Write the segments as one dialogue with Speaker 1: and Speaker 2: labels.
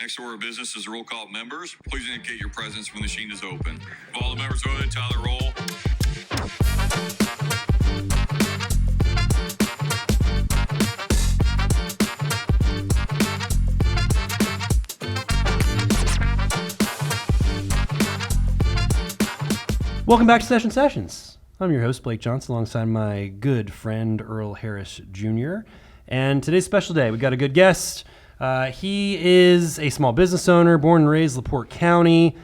Speaker 1: Next order of business is the roll call of members. Please indicate your presence when the sheet is open. If all the members voted, tally the roll.
Speaker 2: Welcome back to Sessions. I'm your host, Blake Johnson, alongside my good friend, Earl Harris Jr. And today's special day. We've got a good guest. He is a small business owner, born and raised LaPorte County,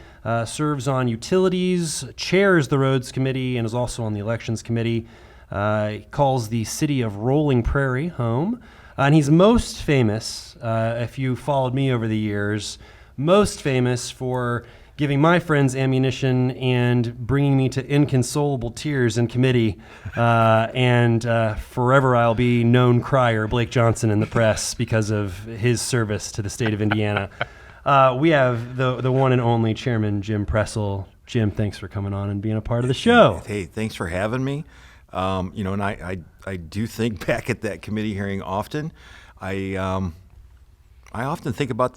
Speaker 2: serves on utilities, chairs the roads committee, and is also on the elections committee. He calls the city of Rolling Prairie home. And he's most famous, if you followed me over the years, most famous for giving my friends ammunition and bringing me to inconsolable tears in committee. And forever I'll be known crier Blake Johnson in the press because of his service to the state of Indiana. We have the one and only Chairman Jim Pressel. Jim, thanks for coming on and being a part of the show.
Speaker 3: Hey, thanks for having me. And I do think back at that committee hearing often. I often think about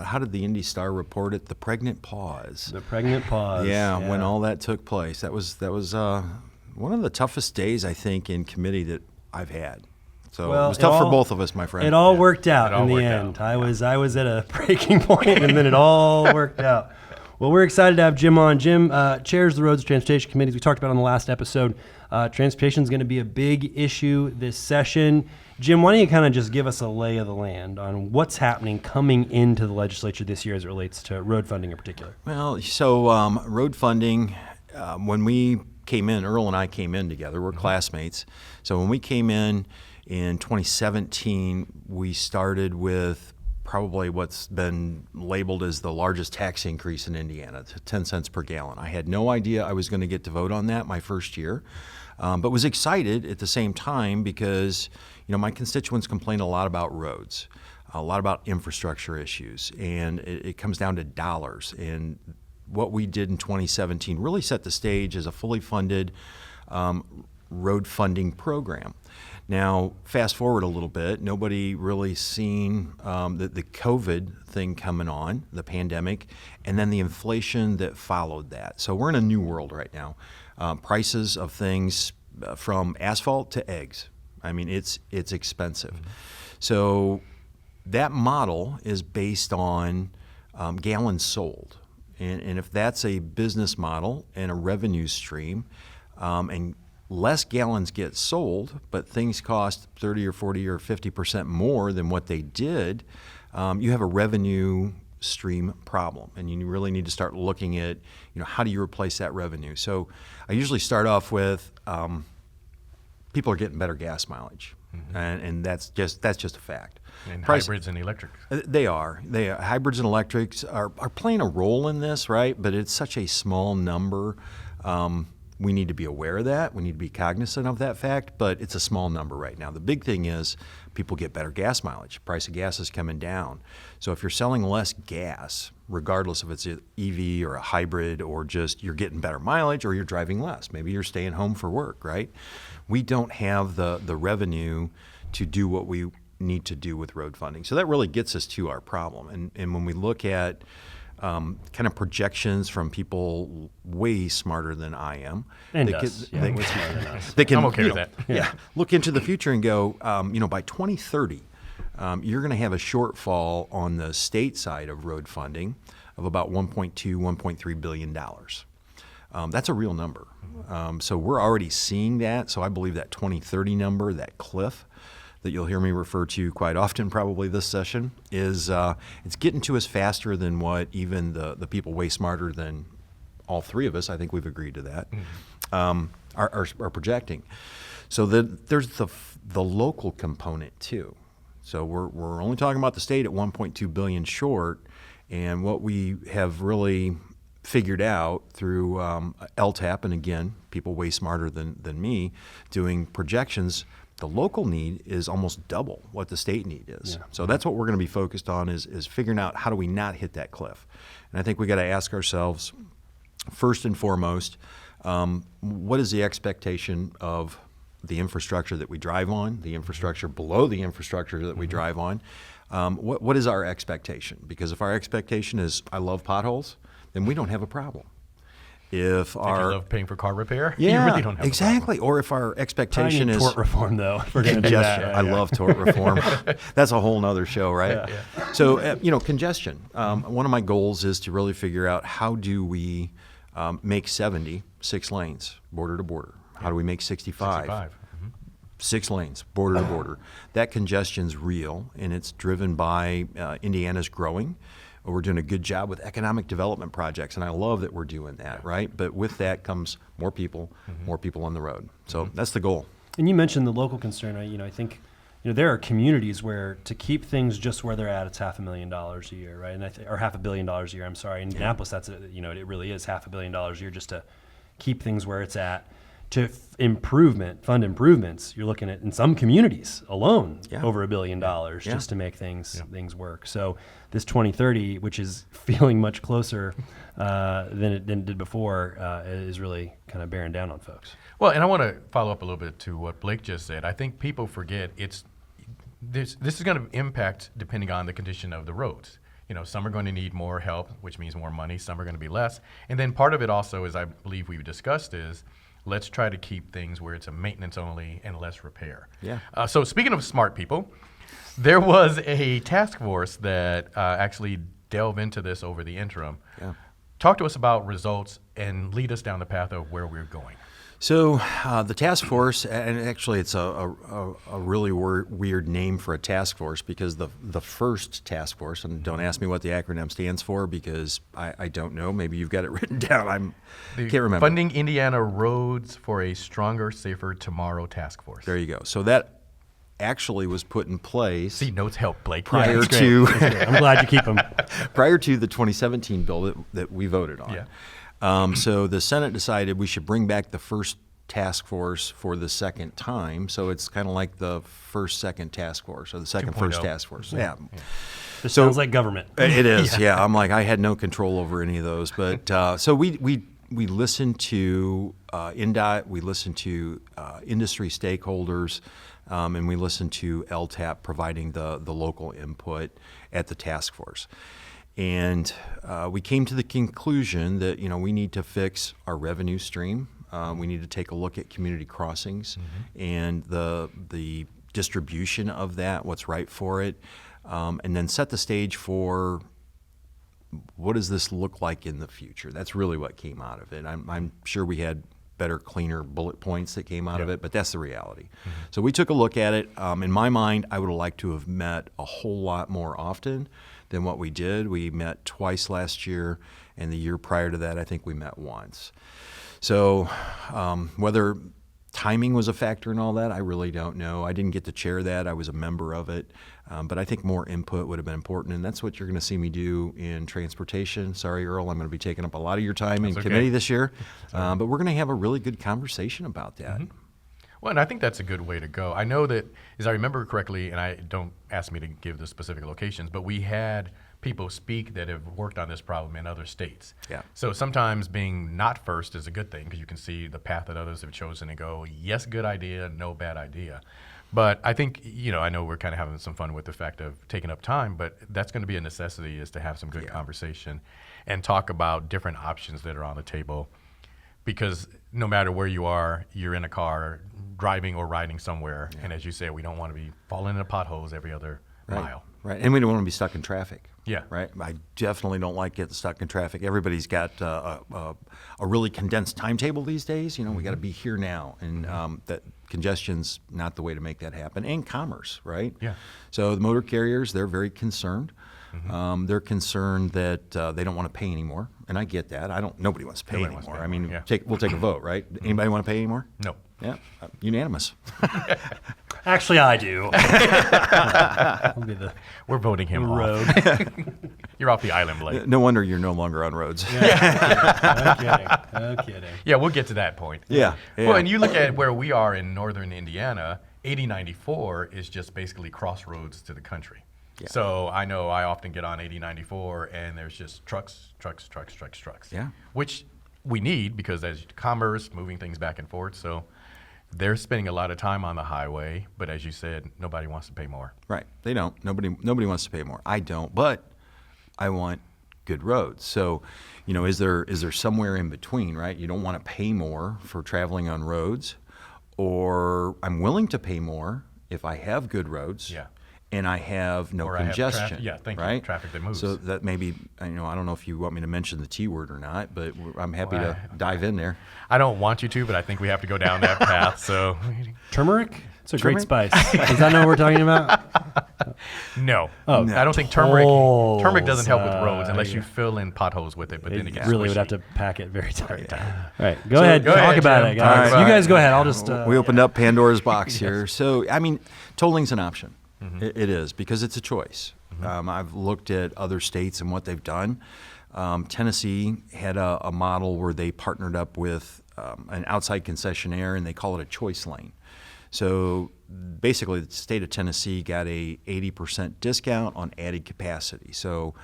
Speaker 3: how did the Indy Star report it? The pregnant pause.
Speaker 2: The pregnant pause.
Speaker 3: Yeah, when all that took place. That was one of the toughest days, I think, in committee that I've had. So it was tough for both of us, my friend.
Speaker 2: It all worked out in the end. I was at a breaking point, and then it all worked out. Well, we're excited to have Jim on. Jim chairs the Roads and Transportation Committees. We talked about on the last episode. Transportation is going to be a big issue this session. Jim, why don't you kind of just give us a lay of the land on what's happening coming into the legislature this year as it relates to road funding in particular?
Speaker 3: Well, so road funding, when we came in, Earl and I came in together. We're classmates. So when we came in 2017, we started with probably what's been labeled as the largest tax increase in Indiana, 10 cents per gallon. I had no idea I was going to get to vote on that my first year, but was excited at the same time because my constituents complain a lot about roads, a lot about infrastructure issues, and it comes down to dollars. And what we did in 2017 really set the stage as a fully funded road funding program. Now, fast forward a little bit, nobody really seen the COVID thing coming on, the pandemic, and then the inflation that followed that. So we're in a new world right now. Prices of things from asphalt to eggs. I mean, it's expensive. Mm-hmm. So that model is based on gallons sold. And if that's a business model and a revenue stream, and less gallons get sold, but things cost 30 or 40 or 50% more than what they did, you have a revenue stream problem. And you really need to start looking at, how do you replace that revenue? So I usually start off with people are getting better gas mileage. Mm-hmm. And that's just a fact.
Speaker 4: And hybrids and electrics.
Speaker 3: They are. Hybrids and electrics are playing a role in this, right? But it's such a small number. We need to be aware of that. We need to be cognizant of that fact, but it's a small number right now. The big thing is people get better gas mileage. Price of gas is coming down. So if you're selling less gas, regardless if it's an EV or a hybrid or just you're getting better mileage or you're driving less, maybe you're staying home for work, right? We don't have the revenue to do what we need to do with road funding. So that really gets us to our problem. And when we look at kind of projections from people way smarter than I am.
Speaker 2: And us. Way smarter than us.
Speaker 3: They can,
Speaker 4: I'm okay with that.
Speaker 3: Yeah. Look into the future and go, by 2030, you're going to have a shortfall on the state side of road funding of about $1.2, $1.3 billion. That's a real number. So we're already seeing that. So I believe that 2030 number, that cliff, that you'll hear me refer to quite often probably this session, is it's getting to us faster than what even the people way smarter than all three of us, I think we've agreed to that, are projecting. So there's the local component too. So we're only talking about the state at 1.2 billion short, and what we have really figured out through LTAP, and again, people way smarter than me, doing projections, the local need is almost double what the state need is. Yeah. So that's what we're going to be focused on is figuring out how do we not hit that cliff. And I think we got to ask ourselves, first and foremost, what is the expectation of the infrastructure that we drive on, the infrastructure below the infrastructure that we drive on? what is our expectation? Because if our expectation is I love potholes, then we don't have a problem. If
Speaker 4: you
Speaker 3: our
Speaker 4: love paying for car repair,
Speaker 3: yeah,
Speaker 4: you really don't have
Speaker 3: exactly. Or if our expectation
Speaker 2: Tiny
Speaker 3: is
Speaker 2: tort reform, though. If we're going to do that.
Speaker 3: congestion. I love tort reform. That's a whole nother show, right?
Speaker 2: Yeah.
Speaker 3: So, congestion. One of my goals is to really figure out how do we make 70 6 lanes, border to border. How do we make 65?
Speaker 4: 65.
Speaker 3: 6 lanes, border to border. That congestion's real, and it's driven by Indiana's growing. We're doing a good job with economic development projects, and I love that we're doing that, right? But with that comes more people on the road. So that's the goal.
Speaker 2: And you mentioned the local concern. I think there are communities where to keep things just where they're at, it's $500,000 a year, right? And or $500 million a year. I'm sorry. In Indianapolis, that's it really is $500 million a year just to keep things where it's at. To fund improvements, you're looking at in some communities alone over $1 billion just to make things work. So this 2030, which is feeling much closer than it did before, is really kind of bearing down on folks.
Speaker 4: Well, and I want to follow up a little bit to what Blake just said. I think people forget this is going to impact depending on the condition of the roads. Some are going to need more help, which means more money. Some are going to be less. And then part of it also, as I believe we've discussed, is let's try to keep things where it's a maintenance only and less repair.
Speaker 3: Yeah.
Speaker 4: So speaking of smart people, there was a task force that actually delved into this over the interim.
Speaker 3: Yeah.
Speaker 4: Talk to us about results and lead us down the path of where we're going.
Speaker 3: So the task force, and actually it's a really weird name for a task force because the first task force, and don't ask me what the acronym stands for because I don't know. Maybe you've got it written down. Can't remember.
Speaker 4: Funding Indiana Roads for a Stronger, Safer Tomorrow Task Force.
Speaker 3: There you go. So that actually was put in place.
Speaker 4: See, notes help, Blake.
Speaker 3: Prior
Speaker 2: That's
Speaker 3: to
Speaker 2: great. I'm glad you keep them.
Speaker 3: prior to the 2017 bill that we voted on.
Speaker 4: Yeah.
Speaker 3: So the Senate decided we should bring back the first task force for the second time. So it's kind of like the second task force or the second
Speaker 4: 2.0.
Speaker 3: first task force. Yeah.
Speaker 2: This sounds like government.
Speaker 3: It is. Yeah. I'm like, I had no control over any of those. But so we listened to INDOT, we listened to industry stakeholders, and we listened to LTAP providing the local input at the task force. And we came to the conclusion that we need to fix our revenue stream. We need to take a look at community crossings and the distribution of that, what's right for it, and then set the stage for what does this look like in the future. That's really what came out of it. I'm sure we had better, cleaner bullet points that came out of it, but that's the reality. So we took a look at it. In my mind, I would have liked to have met a whole lot more often than what we did. We met twice last year, and the year prior to that, I think we met once. So whether timing was a factor in all that, I really don't know. I didn't get to chair that. I was a member of it. But I think more input would have been important, and that's what you're going to see me do in transportation. Sorry, Earl, I'm going to be taking up a lot of your time in committee this year. But we're going to have a really good conversation about that.
Speaker 4: Well, and I think that's a good way to go. I know that, as I remember correctly, and I don't ask me to give the specific locations, but we had people speak that have worked on this problem in other states.
Speaker 3: Yeah.
Speaker 4: So sometimes being not first is a good thing because you can see the path that others have chosen and go, yes, good idea, no bad idea. But I think, I know we're kind of having some fun with the fact of taking up time, but that's going to be a necessity is to have some good conversation and talk about different options that are on the table. Because no matter where you are, you're in a car, driving or riding somewhere. Yeah. And as you say, we don't want to be falling into potholes every condensed mile.
Speaker 3: Right. And we don't want to be stuck in traffic.
Speaker 4: Yeah.
Speaker 3: Right. I definitely don't like getting stuck in traffic. Everybody's got a really condensed timetable these days. We got to be here now. And that congestion's not the way to make that happen. And commerce, right?
Speaker 4: Yeah.
Speaker 3: So the motor carriers, they're very concerned. They're concerned that they don't want to pay anymore. And I get that. Nobody wants to pay anymore. We'll take a vote, right? Anybody want to pay anymore?
Speaker 4: No.
Speaker 3: Yeah. Unanimous.
Speaker 2: Actually, I do.
Speaker 4: We're voting him
Speaker 2: road.
Speaker 4: off. You're off the island, Blake.
Speaker 3: No wonder you're no longer on roads.
Speaker 2: No kidding.
Speaker 4: Yeah, we'll get to that point.
Speaker 3: Yeah.
Speaker 4: Well, and you look at where we are in northern Indiana, 8094 is just basically crossroads to the country. Yeah. So I know I often get on 8094 and there's just trucks.
Speaker 3: Yeah.
Speaker 4: Which we need because there's commerce, moving things back and forth. So, they're spending a lot of time on the highway, but as you said, nobody wants to pay more.
Speaker 3: Right. They don't. Nobody wants to pay more. I don't, but I want good roads. So, is there somewhere in between, right? You don't want to pay more for traveling on roads, or I'm willing to pay more if I have good roads.
Speaker 4: Yeah.
Speaker 3: And I have no
Speaker 4: Or I have
Speaker 3: congestion.
Speaker 4: right? Traffic that moves.
Speaker 3: So that maybe, I don't know if you want me to mention the T word or not, but I'm happy to dive in there.
Speaker 4: I don't want you to, but I think we have to go down that path. So,
Speaker 2: Turmeric? It's a great
Speaker 3: Turmeric?
Speaker 2: spice. Is that know what we're talking about?
Speaker 4: no.
Speaker 2: Oh,
Speaker 4: I don't think turmeric doesn't help with
Speaker 2: Tolls,
Speaker 4: roads unless you fill in potholes with it, but then it gets
Speaker 2: really would
Speaker 4: squishy.
Speaker 2: have to pack it very tight. All right, go ahead.
Speaker 4: go
Speaker 2: Talk
Speaker 4: ahead,
Speaker 2: about
Speaker 4: Jim.
Speaker 2: it, guys.
Speaker 3: All right.
Speaker 2: You guys go ahead. I'll just.
Speaker 3: We opened up Pandora's box here. So, tolling's an option. It is, because it's a choice. I've looked at other states and what they've done. Tennessee had a model where they partnered up with an outside concessionaire, and they call it a choice lane. So basically, the state of Tennessee got a 80% discount on added capacity. So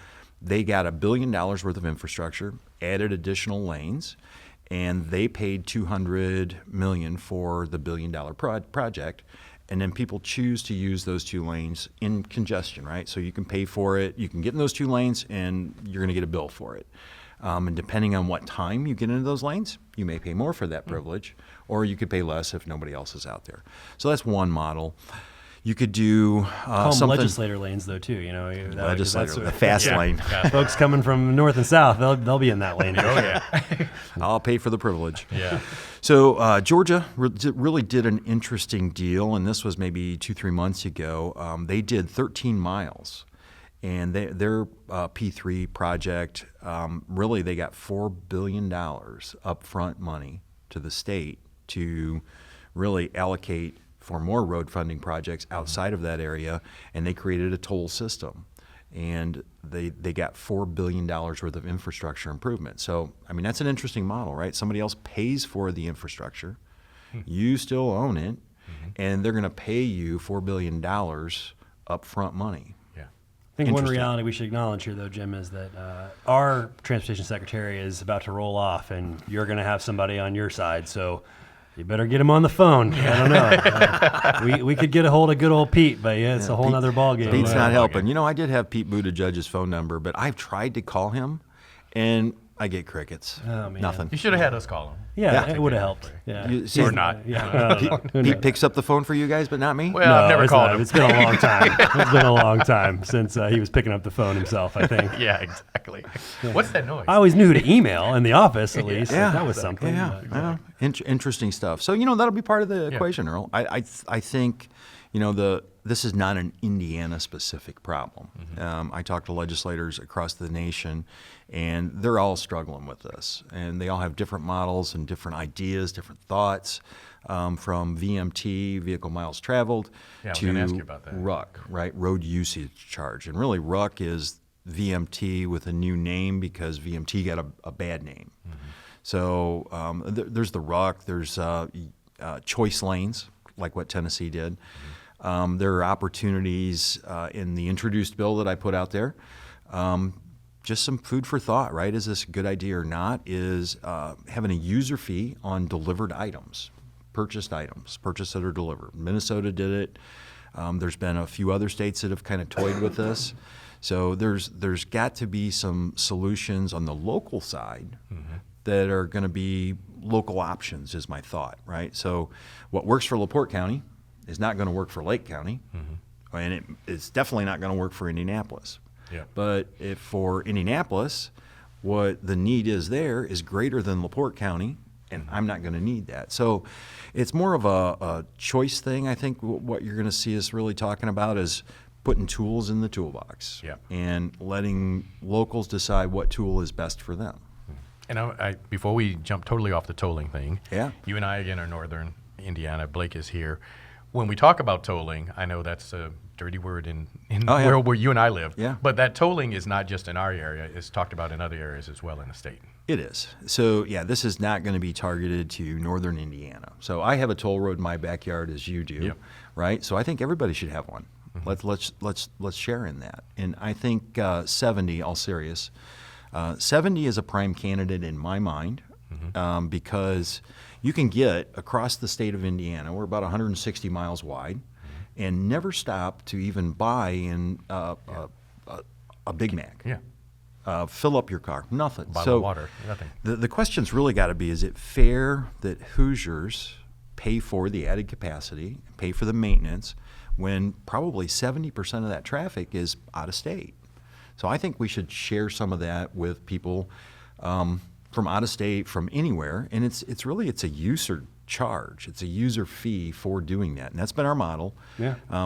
Speaker 3: they got $1 billion worth of infrastructure, added additional lanes, and they paid $200 million for the $1 billion project. And then people choose to use those 2 lanes in congestion, right? So you can pay for it, you can get in those 2 lanes, and you're going to get a bill for it. And depending on what time you get into those lanes, you may pay more for that privilege, or you could pay less if nobody else is out there. So that's one model. You could do
Speaker 2: Call them
Speaker 3: something.
Speaker 2: legislator lanes, though, too.
Speaker 3: Legislator, the fast lane.
Speaker 2: Folks coming from north and south, they'll be in that lane.
Speaker 4: Oh, yeah.
Speaker 3: I'll pay for the privilege.
Speaker 4: Yeah.
Speaker 3: So Georgia really did an interesting deal, and this was maybe 2-3 months ago. They did 13 miles, and their P3 project, really they got $4 billion upfront money to the state to really allocate for more road funding projects outside of that area, and they created a toll system. And they got $4 billion worth of infrastructure improvement. So, that's an interesting model, right? Somebody else pays for the infrastructure. You still own it, and they're going to pay you $4 billion upfront money.
Speaker 4: Yeah.
Speaker 2: I think one
Speaker 3: Interesting.
Speaker 2: reality we should acknowledge here, though, Jim, is that our transportation secretary is about to roll off, and you're going to have somebody on your side. So you better get him on the phone. I don't know. We could get a hold of good old Pete, but it's a whole other ballgame.
Speaker 3: Pete's not helping. I did have Pete Buttigieg's phone number, but I've tried to call him, and I get crickets.
Speaker 2: Oh, man.
Speaker 3: Nothing.
Speaker 4: You should have had us call him.
Speaker 2: Yeah, it would have helped. Yeah.
Speaker 3: You see-
Speaker 4: Or not.
Speaker 2: Yeah.
Speaker 3: Pete picks up the phone for you guys, but not me?
Speaker 4: Well, I've never
Speaker 2: it's
Speaker 4: called
Speaker 2: not.
Speaker 4: him.
Speaker 2: It's been a long time. It's been a long time since he was picking up the phone himself, I think.
Speaker 4: Yeah, exactly. What's that noise?
Speaker 2: I always knew who to email in the office, at least.
Speaker 3: Yeah.
Speaker 2: That was something.
Speaker 3: Yeah,
Speaker 2: but-
Speaker 3: yeah. Interesting stuff. So that'll be part of the equation, Earl. I think this is not an Indiana specific problem. I talk to legislators across the nation, and they're all struggling with this, and they all have different models and different ideas, different thoughts, from VMT, vehicle miles traveled,
Speaker 4: Yeah, I was
Speaker 3: to
Speaker 4: gonna ask you about that.
Speaker 3: RUC, right, road usage charge, and really RUC is VMT with a new name because VMT got a bad name. So there's the RUC, there's choice lanes, like what Tennessee did. There are opportunities in the introduced bill that I put out there. Just some food for thought, right? Is this a good idea or not? Is having a user fee on delivered items, purchased that are delivered. Minnesota did it. There's been a few other states that have kind of toyed with this. So there's got to be some solutions on the local side that are going to be local options, is my thought, right? So what works for LaPorte County is not going to work for Lake County, and it's definitely not going to work for Indianapolis.
Speaker 4: Yeah.
Speaker 3: But if for Indianapolis, what the need is there is greater than LaPorte County, and I'm not going to need that. So it's more of a choice thing. I think what you're going to see us really talking about is putting tools in the toolbox,
Speaker 4: Yeah.
Speaker 3: and letting locals decide what tool is best for them.
Speaker 4: And I before we jump totally off the tolling thing,
Speaker 3: Yeah.
Speaker 4: you and I again are northern Indiana. Blake is here. When we talk about tolling, I know that's a dirty word in
Speaker 3: Oh, yeah.
Speaker 4: where you and I live.
Speaker 3: Yeah.
Speaker 4: But that tolling is not just in our area; it's talked about in other areas as well in the state.
Speaker 3: It is. So yeah, this is not going to be targeted to northern Indiana. So I have a toll road in my backyard, as you do,
Speaker 4: Yep.
Speaker 3: right? So I think everybody should have one. Let's share in that. And I think 70, all serious, 70 is a prime candidate in my mind because you can get across the state of Indiana. We're about 160 miles wide, and never stop to even buy in a Big Mac.
Speaker 4: Yeah.
Speaker 3: Fill up your car. Nothing.
Speaker 4: Bottle of water. Nothing.
Speaker 3: The question's really got to be, is it fair that Hoosiers pay for the added capacity, pay for the maintenance, when probably 70% of that traffic is out of state? So I think we should share some of that with people from out of state, from anywhere, and it's a user charge. It's a user fee for doing that, and that's been our model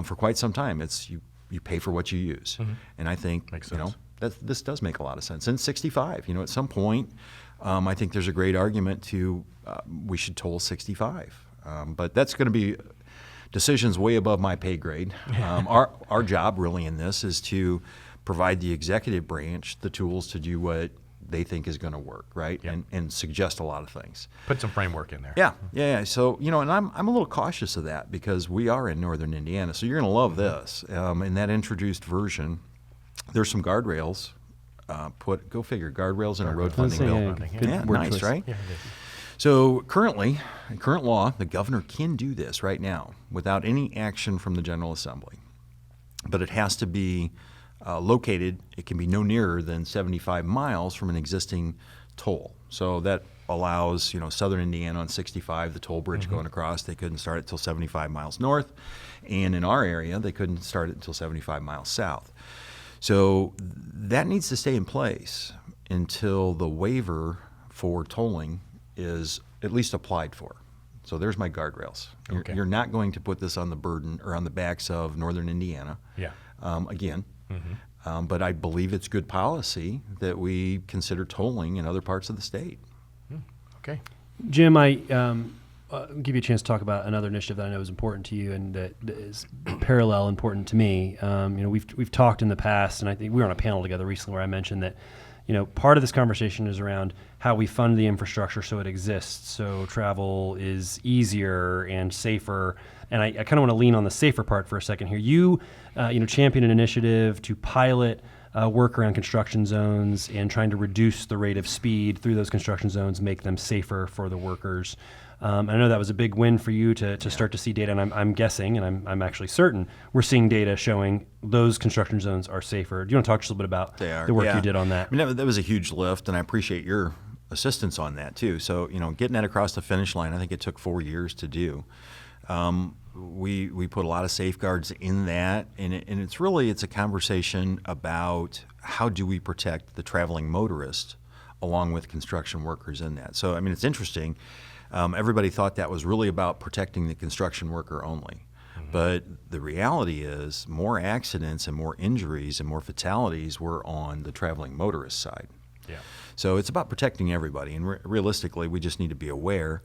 Speaker 3: for quite some time. It's you pay for what you use, and I think
Speaker 4: Makes sense.
Speaker 3: this does make a lot of sense. And 65, at some point, I think there's a great argument to we should toll 65, but that's going to be decisions way above my pay grade. Our job really in this is to provide the executive branch the tools to do what they think is going to work, right?
Speaker 4: Yep.
Speaker 3: And suggest a lot of things.
Speaker 4: Put some framework in there.
Speaker 3: Yeah. So, and I'm a little cautious of that because we are in northern Indiana. So you're going to love this. In that introduced version, there's some guardrails. Go figure, guardrails in a road funding bill.
Speaker 2: Good word
Speaker 3: nice,
Speaker 2: choice.
Speaker 3: right?
Speaker 4: Yeah,
Speaker 3: So currently, in current law, the governor can do this right now without any action from the General Assembly. But it has to be located, it can be no nearer than 75 miles from an existing toll. So that allows, southern Indiana on 65, the toll bridge going across, they couldn't start it until 75 miles north. And in our area, they couldn't start it until 75 miles south. So that needs to stay in place until the waiver for tolling is at least applied for. So there's my guardrails.
Speaker 4: Okay.
Speaker 3: You're not going to put this on the burden or on the backs of northern Indiana.
Speaker 4: Yeah.
Speaker 3: Again. But I believe it's good policy that we consider tolling in other parts of the state.
Speaker 4: Okay.
Speaker 2: Jim, I give you a chance to talk about another initiative that I know is important to you and that is parallel important to me. We've talked in the past, and I think we were on a panel together recently where I mentioned that part of this conversation is around how we fund the infrastructure so it exists, so travel is easier and safer. And I kind of want to lean on the safer part for a second here. You championed an initiative to pilot work around construction zones and trying to reduce the rate of speed through those construction zones, make them safer for the workers. I know that was a big win for you to start to see data, and I'm guessing, and I'm actually certain, we're seeing data showing those construction zones are safer. Do you want to talk just a little bit about the work you did on that?
Speaker 3: I mean, that was a huge lift, and I appreciate your assistance on that too. So, getting that across the finish line, I think it took 4 years to do. We put a lot of safeguards in that, and it's a conversation about how do we protect the traveling motorist along with construction workers in that. So, I mean, it's interesting. Everybody thought that was really about protecting the construction worker only. But the reality is more accidents and more injuries and more fatalities were on the traveling motorist side.
Speaker 4: Yeah.
Speaker 3: So it's about protecting everybody. And realistically, we just need to be aware.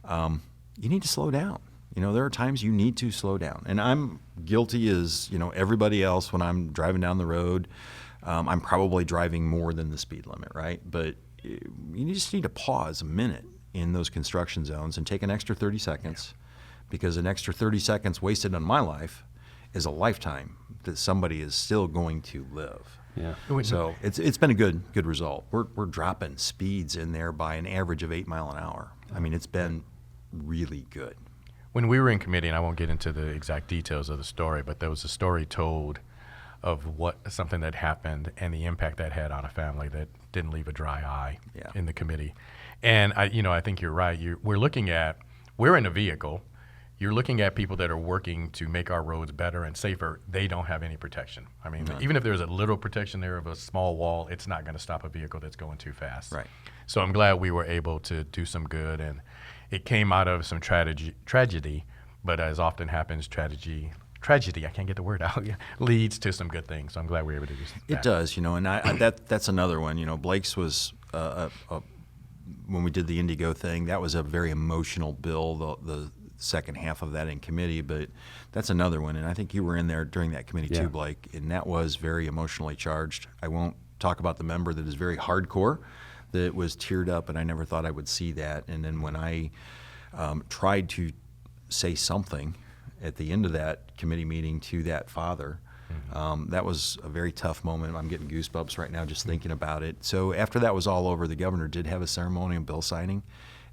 Speaker 3: You need to slow down. There are times you need to slow down. And I'm guilty as, everybody else when I'm driving down the road. I'm probably driving more than the speed limit, right? But you just need to pause a minute in those construction zones and take an extra 30 seconds because an extra 30 seconds wasted on my life is a lifetime that somebody is still going to live.
Speaker 2: Yeah.
Speaker 3: So it's been a good result. We're dropping speeds in there by an average of 8 miles an hour. I mean, it's been really good.
Speaker 4: When we were in committee, and I won't get into the exact details of the story, but there was a story told of something that happened and the impact that had on a family that didn't leave a dry eye in the committee. And I think you're right. We're in a vehicle. You're looking at people that are working to make our roads better and safer. They don't have any protection. I mean, even if there's a little protection there of a small wall, it's not going to stop a vehicle that's going too fast.
Speaker 3: Right.
Speaker 4: So I'm glad we were able to do some good, and it came out of some tragedy, but as often happens, tragedy, I can't get the word out, leads to some good things. So I'm glad we were able to do that.
Speaker 3: It does, and that's another one. Blake's was when we did the Indigo thing, that was a very emotional bill, the second half of that in committee, but that's another one. And I think you were in there during that committee too, Blake, and that was very emotionally charged. I won't talk about the member that is very hardcore, that was teared up, and I never thought I would see that. And then when I tried to say something at the end of that committee meeting to that father, That was a very tough moment. I'm getting goosebumps right now just thinking about it. So after that was all over, the governor did have a ceremony and bill signing,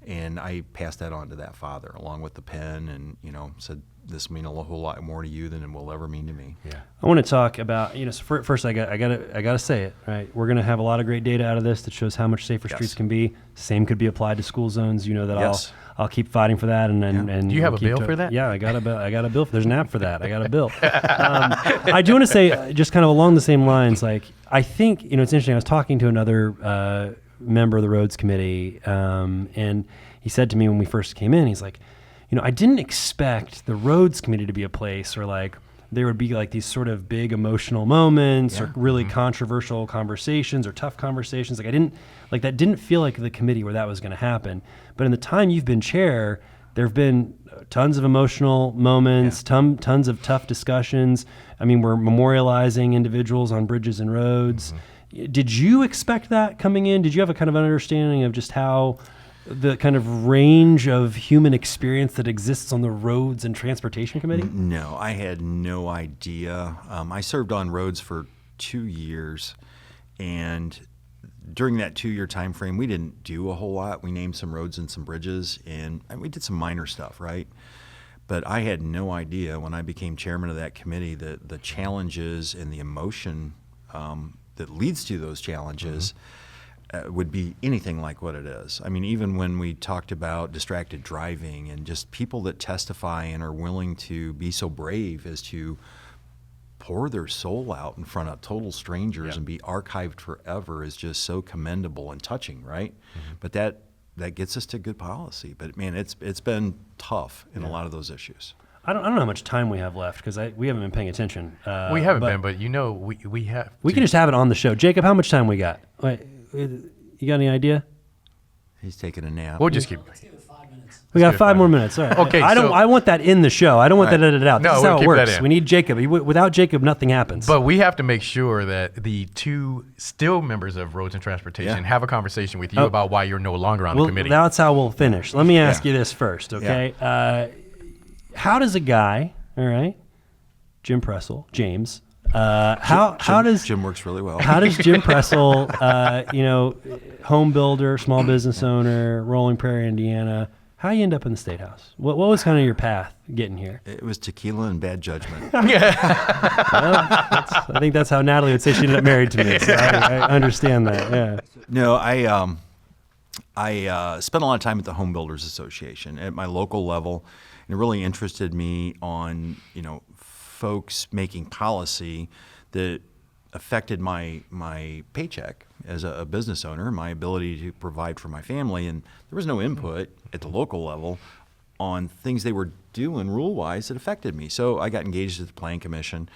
Speaker 3: and I passed that on to that father along with the pen, and said, "This mean a whole lot more to you than it will ever mean to me."
Speaker 2: Yeah. I want to talk about so first I gotta say it right. We're gonna have a lot of great data out of this that shows how much safer streets can be. Same could be applied to school zones. That
Speaker 3: Yes.
Speaker 2: I'll keep fighting for that. And
Speaker 4: Do you have
Speaker 2: we'll
Speaker 4: a bill for that?
Speaker 2: Yeah, I got a bill. There's an app for that. I got a bill. I do want to say, just kind of along the same lines, like I think it's interesting. I was talking to another member of the roads committee, and he said to me when we first came in, he's like, I didn't expect the roads committee to be a place where like there would be like these sort of big emotional moments or really controversial conversations or tough conversations. Like that didn't feel like the committee where that was going to happen. But in the time you've been chair, there have been tons of emotional moments, tons of tough discussions. I mean, we're memorializing individuals on bridges and roads. Did you expect that coming in? Did you have a kind of understanding of just how the kind of range of human experience that exists on the Roads and Transportation Committee?
Speaker 3: No, I had no idea. I served on roads for 2 years, and during that 2-year time frame, we didn't do a whole lot. We named some roads and some bridges, and we did some minor stuff, right? But I had no idea when I became chairman of that committee that the challenges and the emotion that leads to those challenges would be anything like what it is. I mean, even when we talked about distracted driving and just people that testify and are willing to be so brave as to pour their soul out in front of total strangers and be archived forever is just so commendable and touching, right? But that gets us to good policy. But man, it's been tough in a lot of those issues.
Speaker 2: I don't know how much time we have left because we haven't been paying attention.
Speaker 4: We haven't been, but we have.
Speaker 2: We can just have it on the show. Jacob, how much time we got? Wait, you got any idea?
Speaker 3: He's taking a nap.
Speaker 4: We'll just keep.
Speaker 2: We got 5 more minutes. All right.
Speaker 4: Okay,
Speaker 2: I want that in the show. I don't want that edited out.
Speaker 4: No,
Speaker 2: This is
Speaker 4: we'll
Speaker 2: how it
Speaker 4: keep that
Speaker 2: works.
Speaker 4: in.
Speaker 2: We need Jacob. Without Jacob, nothing happens.
Speaker 4: But we have to make sure that the 2 still members of Roads and Transportation have a conversation with you about why you're no longer on the committee.
Speaker 2: That's how we'll finish. Let me ask you this first, okay? How does a guy, all right, Jim Pressel, James, how does
Speaker 3: Jim works really well.
Speaker 2: How does Jim Pressel, home builder, small business owner, Rolling Prairie, Indiana, how you end up in the State House? What was kind of your path getting here?
Speaker 3: It was tequila and bad judgment.
Speaker 2: Well, I think that's how Natalie would say she ended up married to me. So I understand that. Yeah.
Speaker 3: No, I spent a lot of time at the Home Builders Association at my local level, and it really interested me on folks making policy that affected my paycheck as a business owner, my ability to provide for my family, and there was no input at the local level on things they were doing rule-wise that affected me. So I got engaged at the Planning Commission,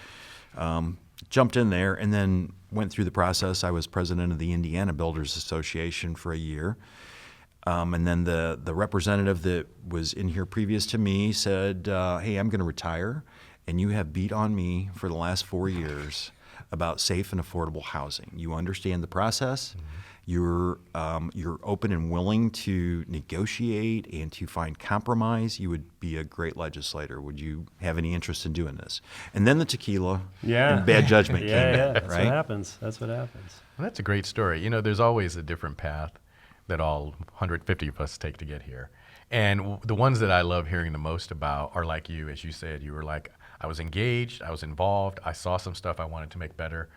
Speaker 3: jumped in there, and then went through the process. I was president of the Indiana Builders Association for a year. And then the representative that was in here previous to me said, hey, I'm going to retire, and you have beat on me for the last 4 years about safe and affordable housing. You understand the process. You're open and willing to negotiate and to find compromise. You would be a great legislator. Would you have any interest in doing this? And then the tequila and bad judgment came in.
Speaker 2: That's
Speaker 3: right?
Speaker 2: what happens. That's what happens.
Speaker 4: Well, that's a great story. There's always a different path that all 150 of us take to get here. And the ones that I love hearing the most about are like you, as you said. You were like, I was engaged, I was involved, I saw some stuff I wanted to make better.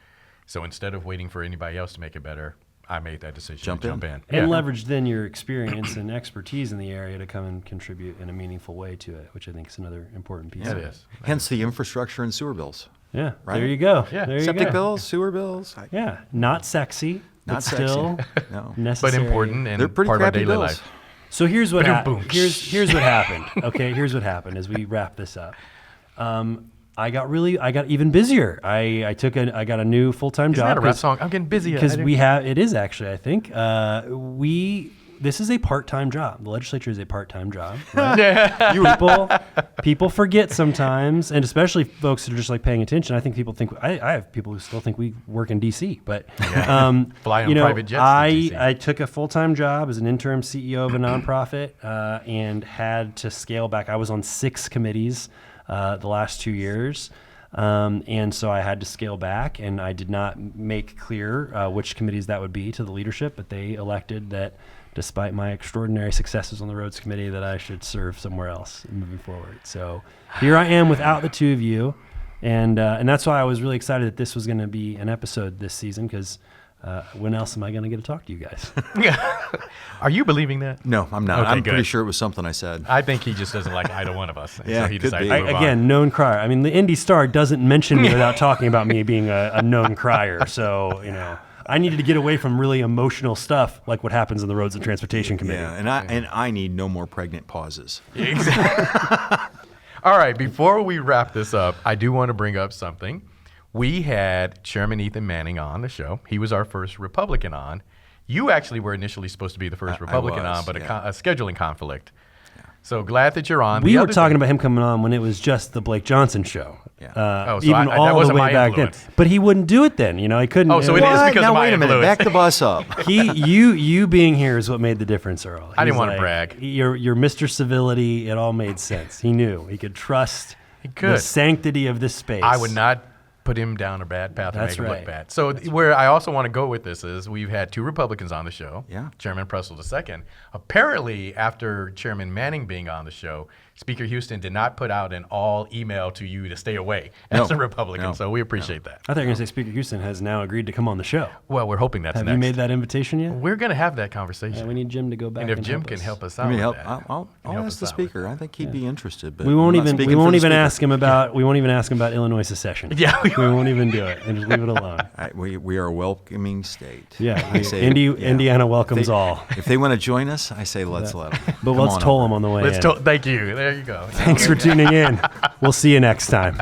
Speaker 4: So instead of waiting for anybody else to make it better, I made that decision to jump in.
Speaker 2: And leverage then your experience and expertise in the area to come and contribute in a meaningful way to it, which I think is another important piece of it.
Speaker 4: It is.
Speaker 3: Hence the infrastructure and sewer bills.
Speaker 2: Yeah,
Speaker 3: Right?
Speaker 2: there you go.
Speaker 4: Yeah.
Speaker 2: There you
Speaker 3: Septic
Speaker 2: go.
Speaker 3: bills, sewer bills.
Speaker 2: Yeah, not sexy,
Speaker 3: Not
Speaker 2: but
Speaker 3: sexy.
Speaker 2: still
Speaker 3: No.
Speaker 2: necessary.
Speaker 4: But important and
Speaker 3: They're pretty
Speaker 4: part of our
Speaker 3: crappy
Speaker 4: daily
Speaker 3: bills.
Speaker 4: life.
Speaker 2: So here's what
Speaker 4: Ba-dum-boom.
Speaker 2: here's what happened. Okay, here's what happened as we wrap this up. I got even busier. I got a new full-time
Speaker 4: Isn't
Speaker 2: job.
Speaker 4: that a rap song? I'm getting busy.
Speaker 2: Because it is actually, I think, this is a part-time job. The legislature is a part-time job. Right? people forget sometimes, and especially folks that are just like paying attention. I think people think, I have people who still think we work in DC, but
Speaker 4: Fly on private jets to DC.
Speaker 2: I took a full-time job as an interim CEO of a nonprofit and had to scale back. I was on 6 committees the last 2 years. And so I had to scale back, and I did not make clear which committees that would be to the leadership, but they elected that despite my extraordinary successes on the roads committee, that I should serve somewhere else moving forward. So here I am without the two of you. And that's why I was really excited that this was going to be an episode this season, because when else am I going to get to talk to you guys?
Speaker 4: Are you believing that?
Speaker 3: No, I'm not.
Speaker 4: Okay,
Speaker 3: I'm
Speaker 4: good.
Speaker 3: pretty sure it was something I said.
Speaker 4: I think he just doesn't like either one of us.
Speaker 3: Yeah,
Speaker 4: so he
Speaker 3: could
Speaker 4: decided
Speaker 3: be.
Speaker 4: to move on.
Speaker 2: Again, known crier. I mean, the Indy Star doesn't mention me without talking about me being a known crier. So, I needed to get away from really emotional stuff like what happens in the Roads and Transportation Committee.
Speaker 3: Yeah, and I need no more pregnant pauses.
Speaker 4: Exactly. All right, before we wrap this up, I do want to bring up something. We had Chairman Ethan Manning on the show. He was our first Republican on. You actually were initially supposed to be the first Republican
Speaker 3: was,
Speaker 4: on, but
Speaker 3: yeah.
Speaker 4: a scheduling conflict. So glad that you're on.
Speaker 2: We
Speaker 4: The
Speaker 2: were
Speaker 4: other
Speaker 2: talking
Speaker 4: thing-
Speaker 2: about him coming on when it was just the Blake Johnson show.
Speaker 3: Yeah.
Speaker 4: Oh, so
Speaker 2: even
Speaker 4: that
Speaker 2: all the
Speaker 4: wasn't
Speaker 2: way
Speaker 4: my
Speaker 2: back
Speaker 4: influence.
Speaker 2: then. But he wouldn't do it then. He couldn't.
Speaker 4: Oh, so it is
Speaker 3: What?
Speaker 4: because
Speaker 3: now
Speaker 4: of my
Speaker 3: wait a minute.
Speaker 4: influence.
Speaker 3: Back the bus up.
Speaker 2: You being here is what made the difference, Earl.
Speaker 4: I didn't
Speaker 2: He's
Speaker 4: wanna
Speaker 2: like,
Speaker 4: brag.
Speaker 2: You're Mr. Civility. It all made sense. He knew. He could trust the
Speaker 4: could.
Speaker 2: sanctity of this space.
Speaker 4: I would not put him down a bad path and
Speaker 2: That's
Speaker 4: make him
Speaker 2: right.
Speaker 4: look bad. So where I also want to go with this is we've had two Republicans on the show.
Speaker 3: Yeah.
Speaker 4: Chairman Pressel II. Apparently, after Chairman Manning being on the show, Speaker Houston did not put out an all email to you to stay away as
Speaker 3: No.
Speaker 4: a Republican.
Speaker 3: No.
Speaker 4: So we appreciate that.
Speaker 2: I thought you were going to say Speaker Houston has now agreed to come on the show.
Speaker 4: Well, we're hoping that's
Speaker 2: Have
Speaker 4: next.
Speaker 2: you made that invitation yet?
Speaker 4: We're going to have that conversation.
Speaker 2: Yeah, we need Jim to go back.
Speaker 4: and if Jim can
Speaker 2: us.
Speaker 4: help us
Speaker 3: I
Speaker 4: out
Speaker 3: mean,
Speaker 4: with
Speaker 3: help,
Speaker 4: that.
Speaker 3: I'll
Speaker 4: can help
Speaker 3: ask
Speaker 4: us
Speaker 3: the
Speaker 4: out with
Speaker 3: speaker. I think he'd be interested. But
Speaker 2: We won't
Speaker 3: I'm not
Speaker 2: even
Speaker 3: speaking for the speaker.
Speaker 2: ask him about Illinois secession.
Speaker 4: Yeah, we
Speaker 2: we won't even do it and just leave it alone.
Speaker 3: We are a welcoming state.
Speaker 2: Yeah,
Speaker 3: I say,
Speaker 2: Indiana welcomes all.
Speaker 3: If they want to join us, I say let's let them.
Speaker 2: But let's toll them on the way in.
Speaker 4: Thank you. There you go.
Speaker 2: Thanks for tuning in. We'll see you next time.